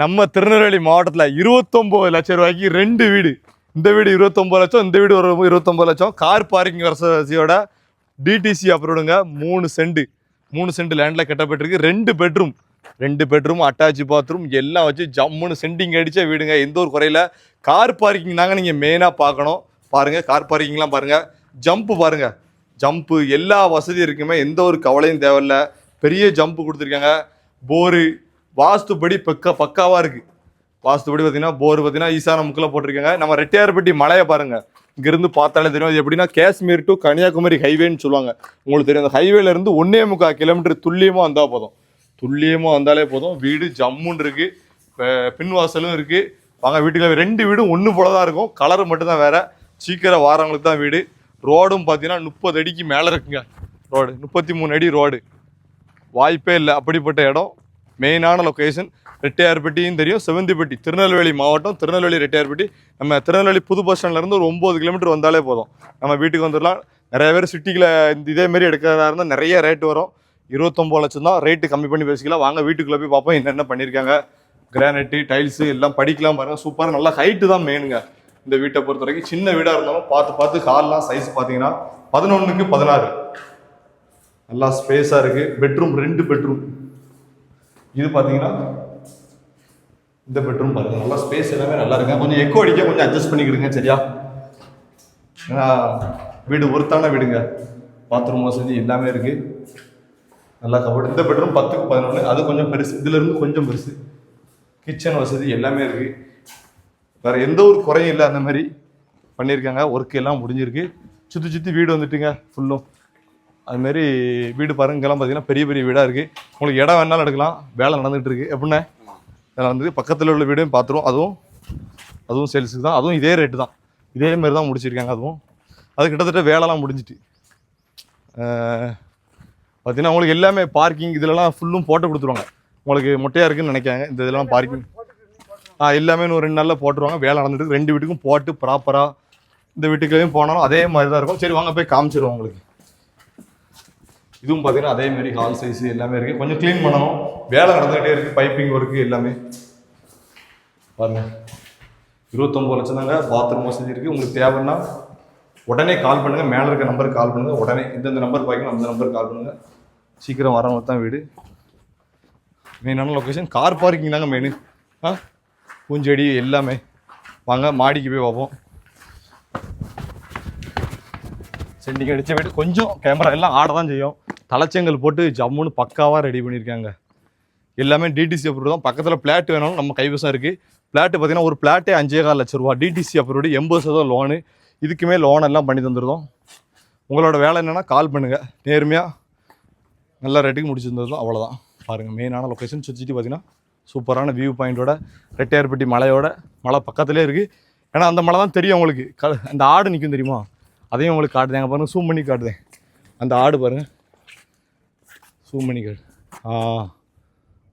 நம்ம திருநெல்வேலி மாவட்டத்தில் 29 லட்சம் ரூபாய்க்கு 2 வீடு. இந்த வீடு 29 லட்சம், இந்த வீடு ஒரு 29 லட்சம். கார் பார்க்கிங் வசதியோட டிடிசி அப்ரூவ்டுங்க. 3 சென்ட் லேண்டில் கட்டப்பட்டிருக்கு. 2 பெட்ரூம் அட்டாச் பாத்ரூம் எல்லாம் வச்சு ஜம்முன்னு சென்டிங் அடித்த வீடுங்க. எந்த ஒரு குறையில. கார் பார்க்கிங் தாங்க நீங்கள் மெயினாக பார்க்கணும். பாருங்கள், கார் பார்க்கிங்லாம் பாருங்கள். ஜம்ப்பு பாருங்கள், ஜம்ப்பு எல்லா வசதியும் இருக்குமே, எந்த ஒரு கவலையும் தேவையில்ல. பெரிய ஜம்ப்பு கொடுத்துருக்காங்க. போரு வாஸ்துபடி பக்காவாக இருக்குது. வாஸ்துபடி பார்த்தீங்கன்னா போர் பார்த்தீங்கன்னா ஈசான முக்கில் போட்டிருக்காங்க. நம்ம ரெட்டியார்பட்டி மலையை பாருங்கள், இங்கேருந்து பார்த்தாலே தெரியும். அது எப்படின்னா காஷ்மீர் டு கன்னியாகுமரி ஹைவேன்னு சொல்லுவாங்க. உங்களுக்கு தெரியும், அந்த ஹைவேலேருந்து 1.25 கிலோமீட்டர் துல்லியமாக வந்தால் போதும். துல்லியமாக வந்தாலே போதும். வீடு ஜம்முன்னு இருக்குது. பின்வாசலும் இருக்குது. வாங்க வீட்டுக்கு. 2 வீடும் ஒன்று போல தான் இருக்கும், கலர் மட்டும்தான் வேறு. சீக்கிரம் வாரவங்களுக்கு தான் வீடு. ரோடும் பார்த்தீங்கன்னா 30 அடிக்கு மேலே இருக்குங்க. ரோடு 33 அடி ரோடு, வாய்ப்பே இல்லை. அப்படிப்பட்ட இடம், மெயினான லொக்கேஷன். ரெட்டியார்பட்டியும் தெரியும், செவந்திப்பட்டி, திருநெல்வேலி மாவட்டம். திருநெல்வேலி ரெட்டியார்பட்டி. நம்ம திருநெல்வேலி புது பஸ் ஸ்டாண்ட்லேருந்து ஒரு 9 கிலோமீட்டர் வந்தாலே போதும், நம்ம வீட்டுக்கு வந்துடலாம். நிறைய பேர் சிட்டியில் இதேமாரி எடுக்கிறதா இருந்தால் நிறைய ரேட்டு வரும். 29 லட்சம் தான் ரேட்டு, கம்மி பண்ணி பேசிக்கலாம். வாங்க வீட்டுக்குள்ளே போய் பார்ப்போம் என்னென்ன பண்ணியிருக்காங்க. கிரானைட்டு, டைல்ஸு எல்லாம் படிக்கலாம் பாருங்கள். சூப்பராக நல்லா ஹைட்டு தான் மெயினுங்க இந்த வீட்டை பொறுத்த வரைக்கும். சின்ன வீடாக இருந்தாலும் பார்த்து ஹால்லாம் சைஸ் பார்த்தீங்கன்னா 11க்கு 16 நல்லா ஸ்பேஸாக இருக்குது. Bedroom 2 bedroom. இது பார்த்தீங்கன்னா இந்த பெட்ரூம் பாருங்கள், நல்லா ஸ்பேஸ் எல்லாமே நல்லா இருக்குங்க. கொஞ்சம் எக்கோ அடிக்க கொஞ்சம் அட்ஜஸ்ட் பண்ணிக்கிடுங்க சரியா. ஏன்னா வீடு ஒருத்தான வீடுங்க. பாத்ரூம் வசதி எல்லாமே இருக்குது, நல்லா கபோர்டு. இந்த பெட்ரூம் 10க்கு 11, அது கொஞ்சம் பெருசு, இதுலேருந்து கொஞ்சம் பெருசு. கிச்சன் வசதி எல்லாமே இருக்குது. வேறு எந்த ஒரு குறையும் இல்லை, அந்த மாதிரி பண்ணியிருக்காங்க. ஒர்க்கு எல்லாம் முடிஞ்சிருக்கு. சுற்றி வீடு வந்துட்டுங்க ஃபுல்லும். அதுமாரி வீடு பாருங்க, இங்கெல்லாம் பார்த்தீங்கன்னா பெரிய வீடாக இருக்குது. உங்களுக்கு இடம் வேணாலும் எடுக்கலாம், வேலை நடந்துகிட்டு இருக்குது. எப்படின்னா இதெல்லாம் வந்து பக்கத்தில் உள்ள வீடையும் பார்த்துருவோம். அதுவும் சேல்ஸுக்கு தான். அதுவும் இதே ரேட்டு தான், இதேமாரி தான் முடிச்சிருக்காங்க. அது கிட்டத்தட்ட வேலைலாம் முடிஞ்சிட்டு. பார்த்தீங்கன்னா உங்களுக்கு எல்லாமே பார்க்கிங் இதிலலாம் ஃபுல்லும் போட்டு கொடுத்துருவாங்க. உங்களுக்கு மொட்டையாக இருக்குதுன்னு நினைக்காங்க. இந்த இதெல்லாம் பார்க்கிங் எல்லாமே ஒரு 2 நாளில் போட்டுருவாங்க. வேலை நடந்துட்டு 2 வீட்டுக்கும் போட்டு ப்ராப்பராக. இந்த வீட்டுக்குள்ளேயும் போனாலும் அதே மாதிரி தான் இருக்கும். சரி வாங்க போய் காமிச்சிடுவோம் உங்களுக்கு. இதுவும் பார்த்தீங்கன்னா அதேமாரி ஹால் சைஸு எல்லாமே இருக்குது. கொஞ்சம் க்ளீன் பண்ணணும், வேலை நடந்துகிட்டே இருக்குது. பைப்பிங் ஒர்க்கு எல்லாமே பாருங்கள். 29 லட்சம் தாங்க. பாத்ரூம் வசதி இருக்குது. உங்களுக்கு தேவைன்னா உடனே கால் பண்ணுங்கள். மேலே இருக்க நம்பருக்கு கால் பண்ணுங்கள். உடனே இந்தந்த நம்பர் பார்க்கணும், அந்த நம்பருக்கு கால் பண்ணுங்கள். சீக்கிரம் வரவங்க தான் வீடு. மெயினான லொக்கேஷன் கார் பார்க்கிங் தாங்க மெயின். பூஞ்செடி எல்லாமே. வாங்க மாடிக்கு போய் பார்ப்போம். சென்டிங் அடித்த வீடு. கொஞ்சம் கேமரா எல்லாம் ஆட தான் செய்யும். தலைச்செங்கல் போட்டு ஜம்முன்னு பக்காவாக ரெடி பண்ணியிருக்காங்க. எல்லாமே டிடிசி அப்ரூவ் தான். பக்கத்தில் பிளாட் வேணாலும் நம்ம கைவசம் இருக்குது. பிளாட்டு பார்த்தீங்கன்னா ஒரு பிளாட்டே 5.25 லட்சம் ரூபா. DTC approved, 80% loan. இதுக்குமே லோன் எல்லாம் பண்ணி தந்துருந்தோம். உங்களோட வேலை என்னென்னா கால் பண்ணுங்கள். நேர்மையாக நல்ல ரேட்டுக்கு முடிச்சிருந்ததும் அவ்வளோதான். பாருங்கள், மெயினான லொக்கேஷன். சுற்றிட்டு பார்த்தீங்கன்னா சூப்பரான வியூ பாயிண்டோட, ரெட்டியார்பட்டி மலை பக்கத்துலேயே இருக்குது. ஏன்னா அந்த மலை தான் தெரியும் உங்களுக்கு. அந்த ஆடு நிற்கும் தெரியுமா, அதையும் உங்களுக்கு காட்டுதேங்க பாருங்கள். ஜூம் பண்ணி காட்டுதேன். அந்த ஆடு பாருங்கள், ஜூம் பண்ணி காட்டு.